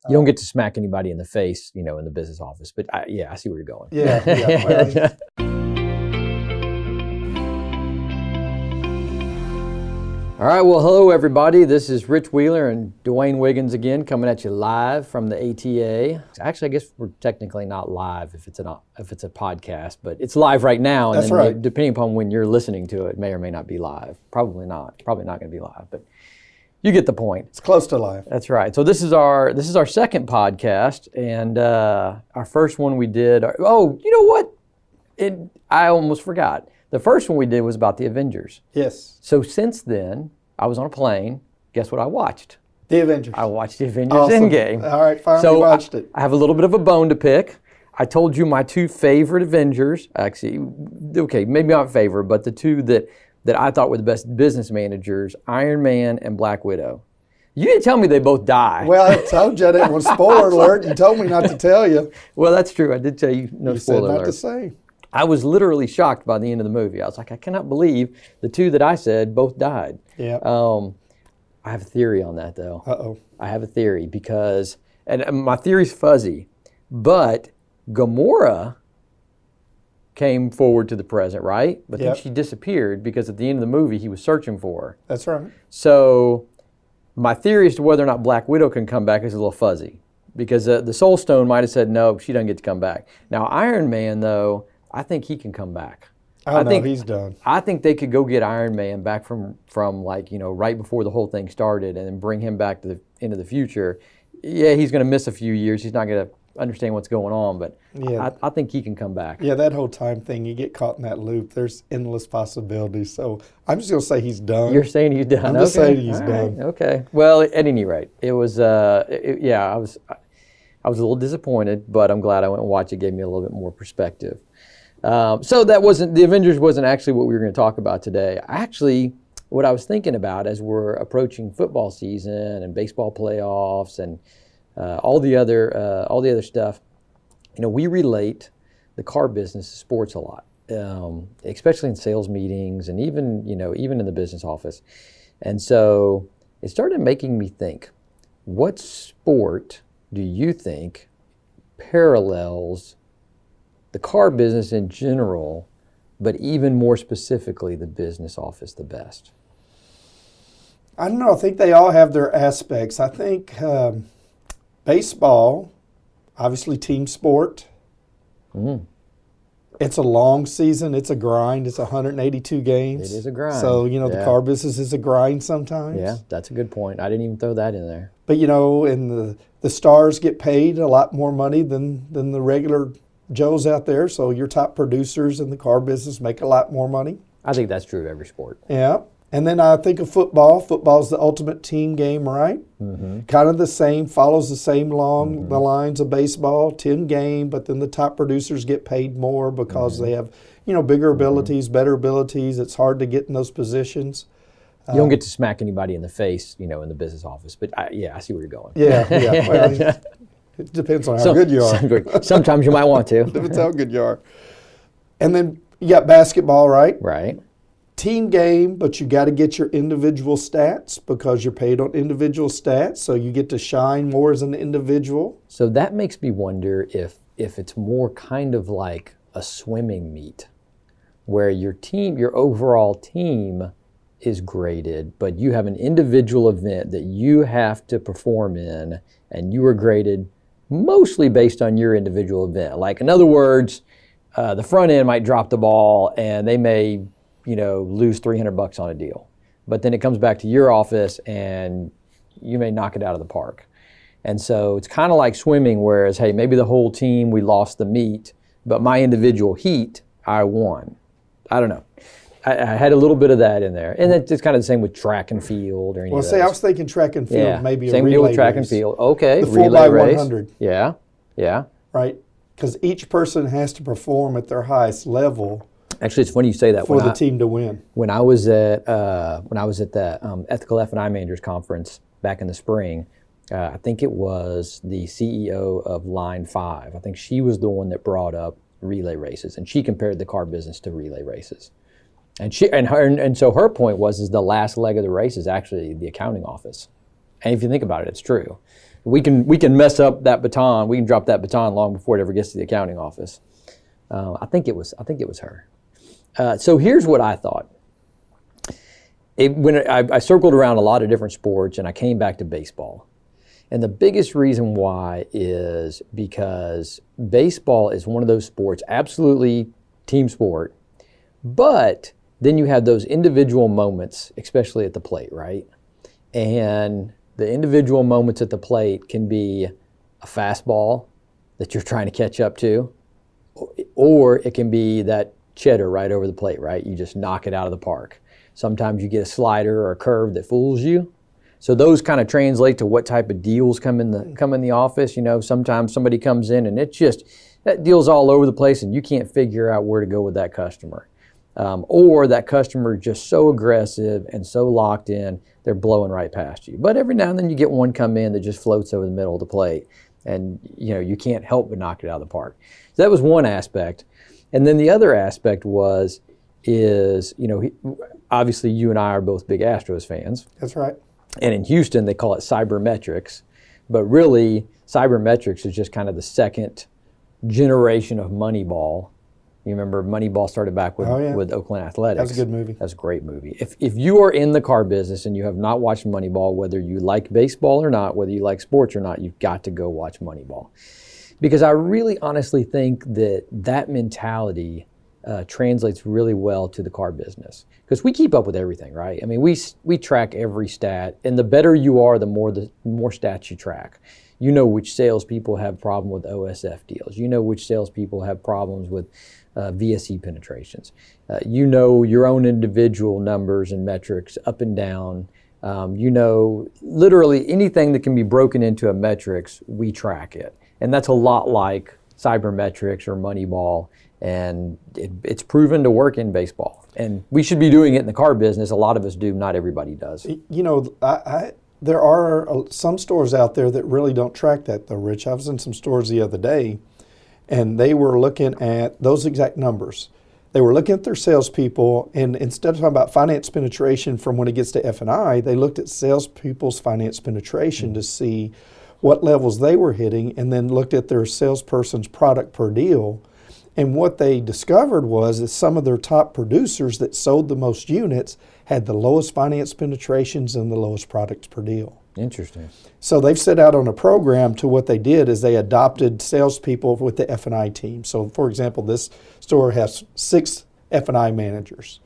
You don't get to smack anybody in the face, in the business office. But I see where you're going. Yeah. Well, all right. Well, hello, everybody. This is Rich Wheeler and Dwayne Wiggins again, coming at you live from the ATA. Actually, I guess we're technically not live if it's a podcast, but it's live right now. And That's right. Depending upon when you're listening to it, it may or may not be live. Probably not. Probably not going to be live, but you get the point. It's close to live. That's right. So this is our second podcast, and our first one we did. Oh, you know what? I almost forgot. The first one we did was about the Avengers. Yes. So since then, I was on a plane. Guess what I watched? The Avengers. I watched the Avengers Awesome. Endgame. All right, finally watched it. I have a little bit of a bone to pick. I told you my two favorite Avengers. Actually, okay, maybe not favorite, but the two that I thought were the best business managers, Iron Man and Black Widow. You didn't tell me they both die. Well, I told you I didn't want spoiler alert. You told me not to tell you. Well, that's true. I did tell you no You spoiler said not alert. to say. I was literally shocked by the end of the movie. I was like, I cannot believe the two that I said both died. Yeah. I have a theory on that, though. Uh-oh. I have a theory because, and my theory's fuzzy, but Gamora came forward to the present, right? But then Yep. she disappeared because at the end of the movie, he was searching for her. That's right. So my theory as to whether or not Black Widow can come back is a little fuzzy because the Soul Stone might have said, no, she doesn't get to come back. Now, Iron Man, though, I think he can come back. I think he's done. I think they could go get Iron Man back from like, right before the whole thing started and then bring him back to the into the future. Yeah, he's going to miss a few years. He's not going to understand what's going on, but Yeah. I think he can come back. Yeah, that whole time thing, you get caught in that loop. There's endless possibilities. So I'm just going to say he's done. You're saying he's done. I'm just Okay. saying he's All done. right. Okay. Well, at any rate, it was, I was a little disappointed, but I'm glad I went and watched it. It gave me a little bit more perspective. So the Avengers wasn't actually what we were going to talk about today. Actually, what I was thinking about as we're approaching football season and baseball playoffs and all the other stuff, we relate the car business to sports a lot, especially in sales meetings and even in the business office. And so it started making me think, what sport do you think parallels the car business in general, but even more specifically the business office the best? I don't know. I think they all have their aspects. I think baseball, obviously team sport. Mm. It's a long season. It's a grind. It's 182 games. It is a grind. So, the Yeah. car business is a grind sometimes. Yeah, that's a good point. I didn't even throw that in there. But, and the stars get paid a lot more money than the regular Joes out there. So your top producers in the car business make a lot more money. I think that's true of every sport. Yeah. And then I think of football. Football's the ultimate team game, right? Mm-hmm. Kind of the same, follows the same along the lines of baseball, team game, but then the top producers get paid more because they have, bigger abilities, better abilities. It's hard to get in those positions. You don't get to smack anybody in the face, in the business office. But I see where you're going. Yeah. Well, it depends on how good you are. Sometimes you might want to. Depends how good you are. And then you got basketball, right? Right. Team game, but you got to get your individual stats because you're paid on individual stats, so you get to shine more as an individual. So that makes me wonder if it's more kind of like a swimming meet where your overall team is graded, but you have an individual event that you have to perform in, and you are graded mostly based on your individual event. Like, in other words, the front end might drop the ball and they may lose $300 on a deal. But then it comes back to your office and you may knock it out of the park. And so it's kind of like swimming, whereas, hey, maybe the whole team, we lost the meet, but my individual heat, I won. I don't know. I had a little bit of that in there. And it's kind of the same with track and field or anything. Well, I was thinking track and field, maybe same a relay deal with track race. and field. Okay, The 4x100. race. Yeah. Right? Because each person has to perform at their highest level. Actually, it's funny you say that. For the team to win. When I was at the Ethical F&I Managers Conference back in the spring, I think it was the CEO of Line 5. I think she was the one that brought up relay races, and she compared the car business to relay races. And so her point was the last leg of the race is actually the accounting office. And if you think about it, it's true. We can mess up that baton. We can drop that baton long before it ever gets to the accounting office. I think it was her. So here's what I thought. When I circled around a lot of different sports, and I came back to baseball. And the biggest reason why is because baseball is one of those sports, absolutely team sport, but then you have those individual moments, especially at the plate, right? And the individual moments at the plate can be a fastball that you're trying to catch up to, or it can be that cheddar right over the plate, right? You just knock it out of the park. Sometimes you get a slider or a curve that fools you. So those kind of translate to what type of deals come in the office. Sometimes somebody comes in and it's just, that deal's all over the place and you can't figure out where to go with that customer. Or that customer is just so aggressive and so locked in, they're blowing right past you. But every now and then you get one come in that just floats over the middle of the plate and you can't help but knock it out of the park. So that was one aspect. And then the other aspect is obviously you and I are both big Astros fans. That's right. And in Houston, they call it cybermetrics. But really, cybermetrics is just kind of the second generation of Moneyball. You remember Moneyball started back with Oakland Athletics. That was a good movie. That's a great movie. If you are in the car business and you have not watched Moneyball, whether you like baseball or not, whether you like sports or not, you've got to go watch Moneyball. Because I really honestly think that mentality translates really well to the car business. Because we keep up with everything, right? I mean, we track every stat, and the better you are, the more stats you track. You know which salespeople have problem with OSF deals. You know which salespeople have problems with VSE penetrations. You know your own individual numbers and metrics up and down. Literally anything that can be broken into a metrics, we track it. And that's a lot like cybermetrics or Moneyball. And it's proven to work in baseball. And we should be doing it in the car business. A lot of us do, not everybody does. There are some stores out there that really don't track that, though, Rich. I was in some stores the other day, and they were looking at those exact numbers. They were looking at their salespeople, and instead of talking about finance penetration from when it gets to F&I, they looked at salespeople's finance penetration to see what levels they were hitting, and then looked at their salesperson's product per deal. And what they discovered was that some of their top producers that sold the most units had the lowest finance penetrations and the lowest products per deal. Interesting. So they've set out on a program to what they did is they adopted salespeople with the F&I team. So, for example, this store has 6 F&I managers.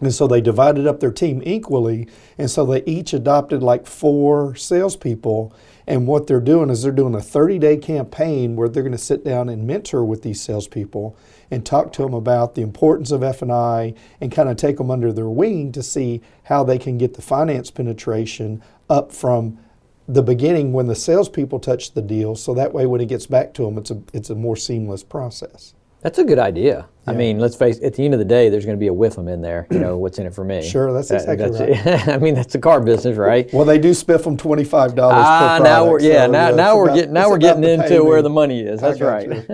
And so they divided up their team equally, and so they each adopted like 4 salespeople. And what they're doing is they're doing a 30-day campaign where they're going to sit down and mentor with these salespeople and talk to them about the importance of F&I and kind of take them under their wing to see how they can get the finance penetration up from the beginning when the salespeople touch the deal, so that way when it gets back to them, it's a more seamless process. That's a good idea. Yeah. I mean, let's face it, at the end of the day, there's going to be a whiff them in there. What's in it for me? Sure, that's exactly right. I mean, that's the car business, right? Well, they do spiff them $25 per product. Now we're getting into where the money is. That's right.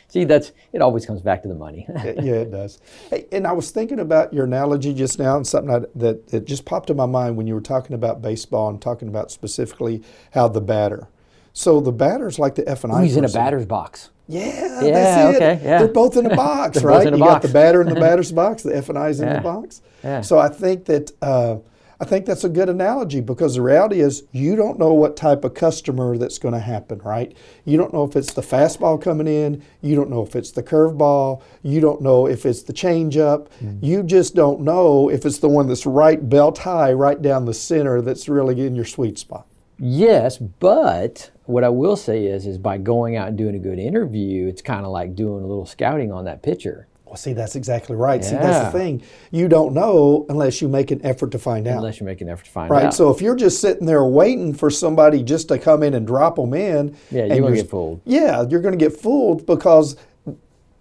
See, it always comes back to the money. Yeah, it does. Hey, and I was thinking about your analogy just now, and something that just popped in my mind when you were talking about baseball and talking about specifically how the batter. So the batter's like the F&I. He's in a batter's box. Yeah, that's it. Okay, yeah. They're both in a box, They're right? both in a You box. got the batter in the batter's box, the F&I's in the box. Yeah. So I think that's a good analogy, because the reality is you don't know what type of customer that's going to happen, right? You don't know if it's the fastball coming in. You don't know if it's the curveball. You don't know if it's the changeup. You just don't know if it's the one that's right belt high, right down the center, that's really in your sweet spot. Yes, but what I will say is by going out and doing a good interview, it's kind of like doing a little scouting on that pitcher. Well, see, that's exactly right. Yeah. See, that's the thing. You don't know unless you make an effort to find out. Unless you make an effort to find Right. out. So if you're just sitting there waiting for somebody just to come in and drop them in. Yeah, you're going to get fooled. Yeah, you're going to get fooled because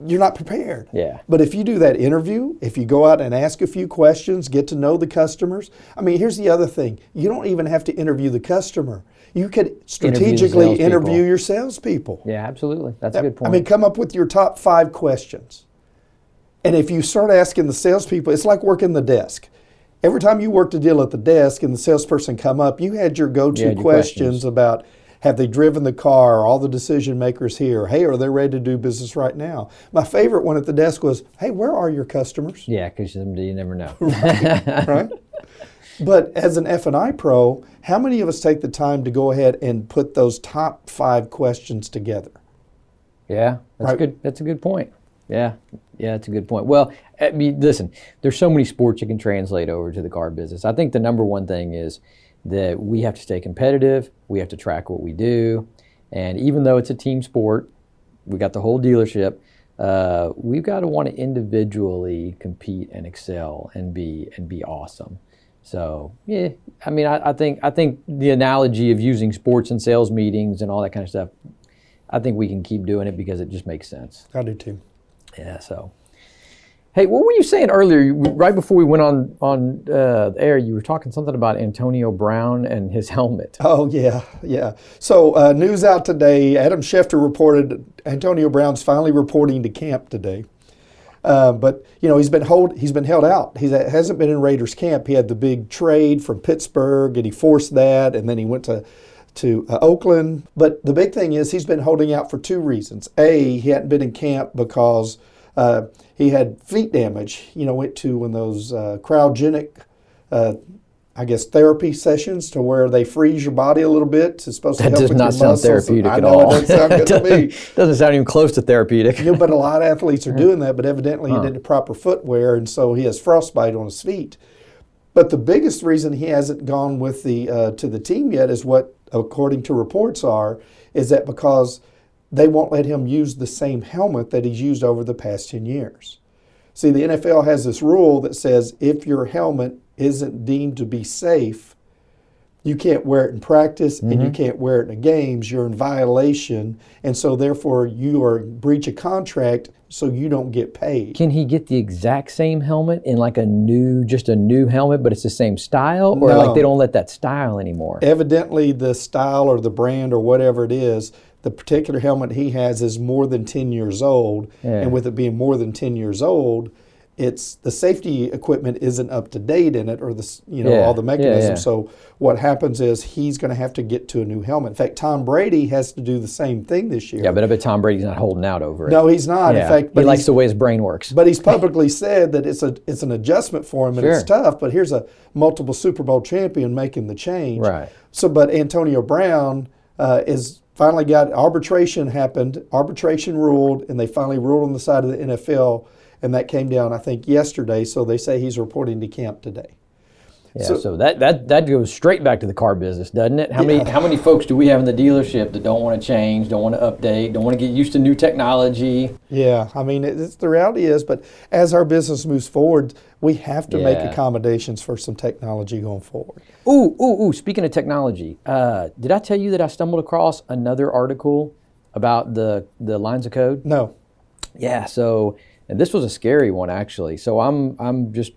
you're not prepared. Yeah. But if you do that interview, if you go out and ask a few questions, get to know the customers. I mean, here's the other thing. You don't even have to interview the customer. You could strategically interview your salespeople. Yeah, absolutely. That's a good point. I mean, come up with your top 5 questions. And if you start asking the salespeople, it's like working the desk. Every time you worked a deal at the desk and the salesperson come up, you had your go-to questions about, Have they driven the car? Are all the decision makers here? Hey, are they ready to do business right now? My favorite one at the desk was, hey, where are your customers? Yeah, because you never know. Right? But as an F&I pro, how many of us take the time to go ahead and put those top 5 questions together? Yeah, that's Right. good. That's a good point. Yeah, that's a good point. Well, I mean, listen, there's so many sports you can translate over to the car business. I think the number one thing is that we have to stay competitive. We have to track what we do, and even though it's a team sport, we got the whole dealership. We've got to want to individually compete and excel and be awesome. So yeah, I mean, I think the analogy of using sports and sales meetings and all that kind of stuff, I think we can keep doing it because it just makes sense. I do too. Yeah. So, hey, what were you saying earlier? Right before we went on the air, you were talking something about Antonio Brown and his helmet. Oh, yeah. So news out today, Adam Schefter reported Antonio Brown's finally reporting to camp today. But, he's been held out. He hasn't been in Raiders camp. He had the big trade from Pittsburgh, and he forced that, and then he went to Oakland. But the big thing is he's been holding out for 2 reasons. A, he hadn't been in camp because he had feet damage. Went to one of those cryogenic, therapy sessions to where they freeze your body a little bit. It's supposed to help with your muscles. That does not sound therapeutic I at know, all. It doesn't sound good to me. Doesn't sound even close to therapeutic. But a lot of athletes are doing that, but evidently he did the proper footwear, and so he has frostbite on his feet. But the biggest reason he hasn't gone with to the team yet is what, according to reports, is that because they won't let him use the same helmet that he's used over the past 10 years. See, the NFL has this rule that says if your helmet isn't deemed to be safe, you can't wear it in practice and you can't wear it in the games. You're in violation, and so therefore you are breach of contract, so you don't get paid. Can he get the exact same helmet in like a new helmet, but it's the same style, or No. like they don't let that style anymore? Evidently, the style or the brand or whatever it is, the particular helmet he has is more than 10 years old, and with it being more than 10 years old, it's the safety equipment isn't up to date in it, or all the mechanisms. So what happens is he's going to have to get to a new helmet. In fact, Tom Brady has to do the same thing this year. Yeah, but I bet Tom Brady's not holding out over it. No, he's not. Yeah. In fact, he likes the way his brain works. But he's publicly said that it's an adjustment for him, and Sure. it's tough. But here's a multiple Super Bowl champion making the change. Right. So, but Antonio Brown is finally got arbitration happened. Arbitration ruled, and they finally ruled on the side of the NFL. And that came down, I think, yesterday. So they say he's reporting to camp today. Yeah, so that goes straight back to the car business, doesn't it? How many folks do we have in the dealership that don't want to change, don't want to update, don't want to get used to new technology? Yeah, I mean, the reality is, but as our business moves forward, we have to make accommodations for some technology going forward. Ooh, speaking of technology, did I tell you that I stumbled across another article about the lines of code? No. Yeah, so, and this was a scary one actually. So I'm just,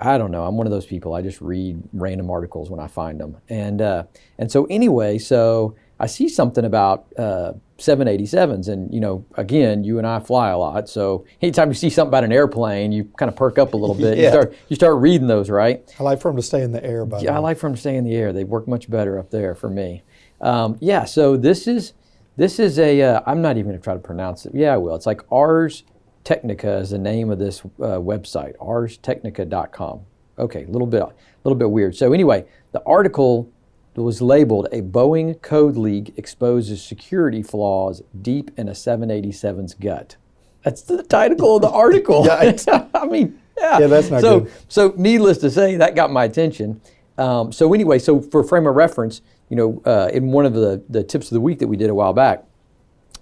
I don't know. I'm one of those people. I just read random articles when I find them. And so anyway, so I see something about 787s, and again, you and I fly a lot. So anytime you see something about an airplane, you kind of perk up a little bit. Yeah. You start reading those, right? I like for them to stay in the air. I like for them to stay in the air. They work much better up there for me. So this is a. I'm not even going to try to pronounce it. Yeah, I will. It's like Ars Technica is the name of this website, arstechnica.com. Okay, a little bit weird. So anyway, the article was labeled "A Boeing Code Leak Exposes Security Flaws Deep in a 787's Gut." That's the title of the article. I mean, yeah, that's not good. So needless to say, that got my attention. So anyway, so for frame of reference, in one of the tips of the week that we did a while back,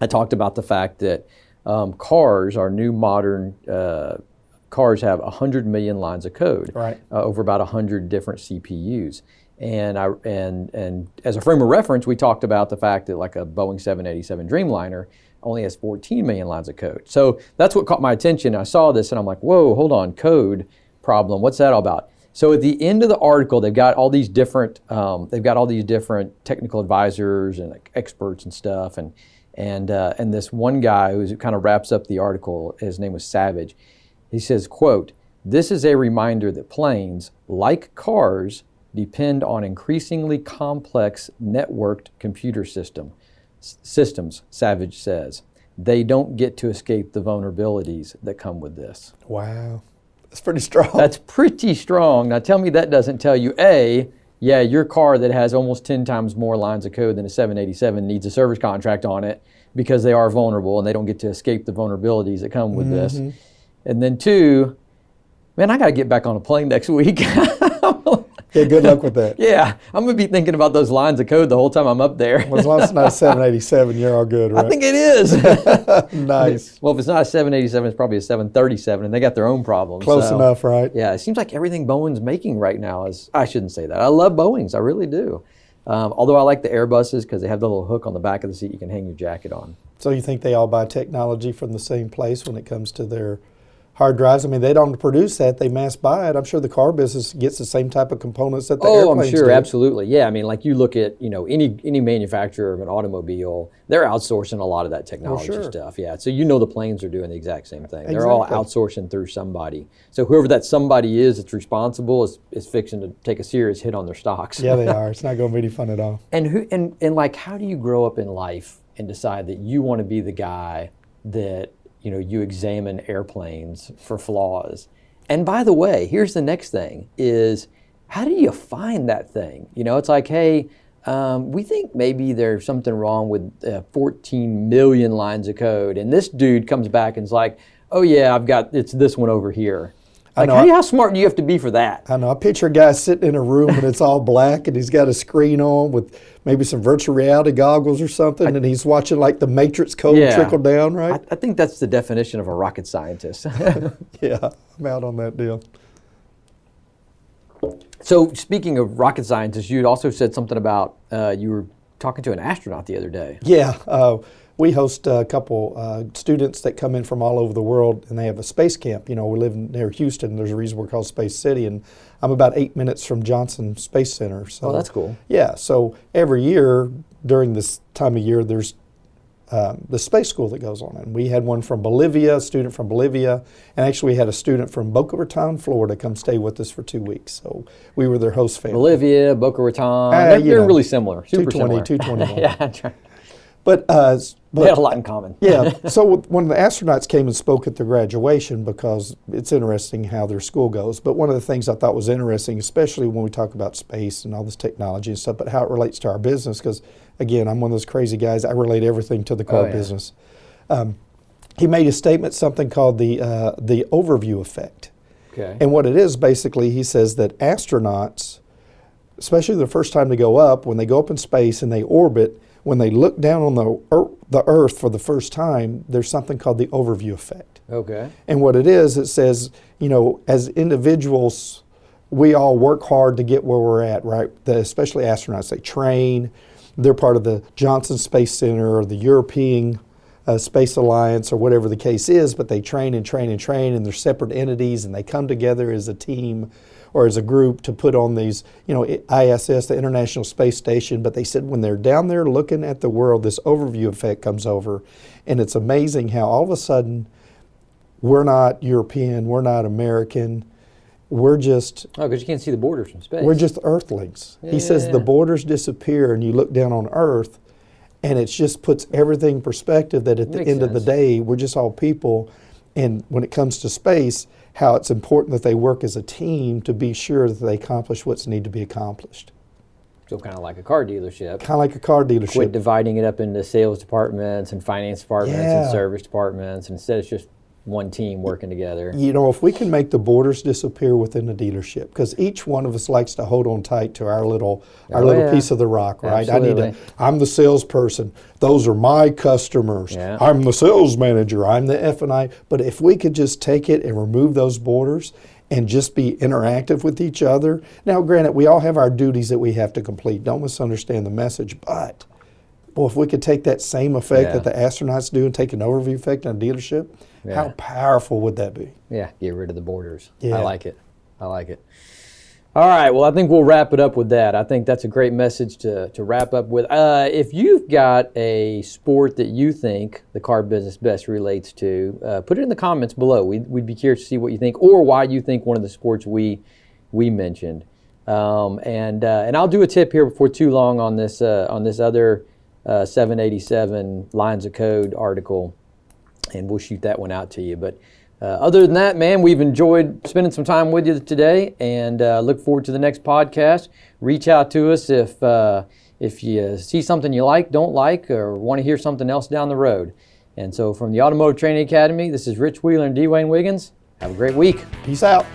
I talked about the fact that our new modern cars have 100 million lines of code, right, over about 100 different CPUs. And as a frame of reference, we talked about the fact that like a Boeing 787 Dreamliner only has 14 million lines of code. So that's what caught my attention. I saw this and I'm like, whoa, hold on, code problem. What's that all about? So at the end of the article, they've got all these different technical advisors and like experts and stuff, and this one guy who kind of wraps up the article, his name was Savage. He says, quote, "This is a reminder that planes, like cars, depend on increasingly complex networked computer systems, Savage says. They don't get to escape the vulnerabilities that come with this. Wow. That's pretty strong. That's pretty strong. Now tell me that doesn't tell you, A, yeah, your car that has almost 10 times more lines of code than a 787 needs a service contract on it because they are vulnerable and they don't get to escape the vulnerabilities that come with this. And then 2, man, I got to get back on a plane next week. Yeah, good luck with that. Yeah, I'm going to be thinking about those lines of code the whole time I'm up there. Well, as long as it's not a 787, you're all good, right? I think it is. Nice. Well, if it's not a 787, it's probably a 737, and they got their own problems. Close enough, right? Yeah, it seems like everything Boeing's making right now is, I shouldn't say that. I love Boeing's, I really do. Although I like the Airbuses because they have the little hook on the back of the seat you can hang your jacket on. So you think they all buy technology from the same place when it comes to their hard drives? I mean, they don't produce that; they mass buy it. I'm sure the car business gets the same type of components that the airplanes I'm sure, do. absolutely. Yeah, I mean, like you look at any manufacturer of an automobile, they're outsourcing a lot of that technology stuff. Yeah, so the planes are doing the exact same thing. They're all outsourcing through somebody. So whoever that somebody is that's responsible is fixing to take a serious hit on their stocks. Yeah, they are. It's not going to be any fun at all. And like, how do you grow up in life and decide that you want to be the guy that you examine airplanes for flaws? And by the way, here's the next thing is, how do you find that thing? It's like, hey, we think maybe there's something wrong with 14 million lines of code. And this dude comes back and is like, oh yeah, it's this one over here. Like, how smart do you have to be for that? I know. I picture a guy sitting in a room and it's all black and he's got a screen on with maybe some virtual reality goggles or something, and he's watching like the Matrix code trickle down, right? I think that's the definition of a rocket scientist. Yeah, I'm out on that deal. So speaking of rocket scientists, you had also said something about you were talking to an astronaut the other day. Yeah. We host a couple students that come in from all over the world, and they have a space camp. We live near Houston. There's a reason we're called Space City, and I'm about 8 minutes from Johnson Space Center. So, that's cool. Yeah, so every year during this time of year, there's the space school that goes on. And we had one from Bolivia, a student from Bolivia, and actually we had a student from Boca Raton, Florida, come stay with us for 2 weeks. So we were their host family. Bolivia, Boca Raton, they're really similar, super 220, similar. 221. Yeah, that's right. But they had a lot in common. Yeah. So when the astronauts came and spoke at their graduation, because it's interesting how their school goes. But one of the things I thought was interesting, especially when we talk about space and all this technology and stuff, but how it relates to our business, because again, I'm one of those crazy guys. I relate everything to the car business. He made a statement, something called the overview effect. Okay. And what it is, basically, he says that astronauts, especially the first time they go up, when they go up in space and they orbit, when they look down on the Earth for the first time, there's something called the overview effect. Okay. And what it is, it says, as individuals, we all work hard to get where we're at, right? Especially astronauts, they train. They're part of the Johnson Space Center or the European Space Alliance or whatever the case is, but they train and train and train, and they're separate entities, and they come together as a team or as a group to put on these, ISS, the International Space Station. But they said when they're down there looking at the world, this overview effect comes over. And it's amazing how all of a sudden we're not European, we're not American, we're just... Oh, because you can't see the borders from space. We're just Earthlings. He says the borders disappear and you look down on Earth, and it just puts everything in perspective that at the end of the day, we're just all people. And when it comes to space, how it's important that they work as a team to be sure that they accomplish what's need to be accomplished. So kind of like a car dealership. Kind of like a car dealership. Quit dividing it up into sales departments and finance departments and service departments. Instead, it's just one team working together. If we can make the borders disappear within the dealership, because each one of us likes to hold on tight to our little piece of the rock, right? Absolutely. I'm the salesperson. Those are my customers. Yeah. I'm the sales manager. I'm the F&I. But if we could just take it and remove those borders and just be interactive with each other. Now, granted, we all have our duties that we have to complete. Don't misunderstand the message. But, well, if we could take that same effect that the astronauts do and take an overview effect on a dealership, how powerful would that be? Yeah, get rid of the borders. Yeah. I like it. All right, well, I think we'll wrap it up with that. I think that's a great message to wrap up with. If you've got a sport that you think the car business best relates to, put it in the comments below. We'd be curious to see what you think, or why you think one of the sports we mentioned And I'll do a tip here before too long on this other 787 lines of code article, and we'll shoot that one out to you. But other than that, man, we've enjoyed spending some time with you today, and look forward to the next podcast. Reach out to us if you see something you like, don't like, or want to hear something else down the road. And so from the Automotive Training Academy, this is Rich Wheeler and Dwayne Wiggins. Have a great week. Peace out.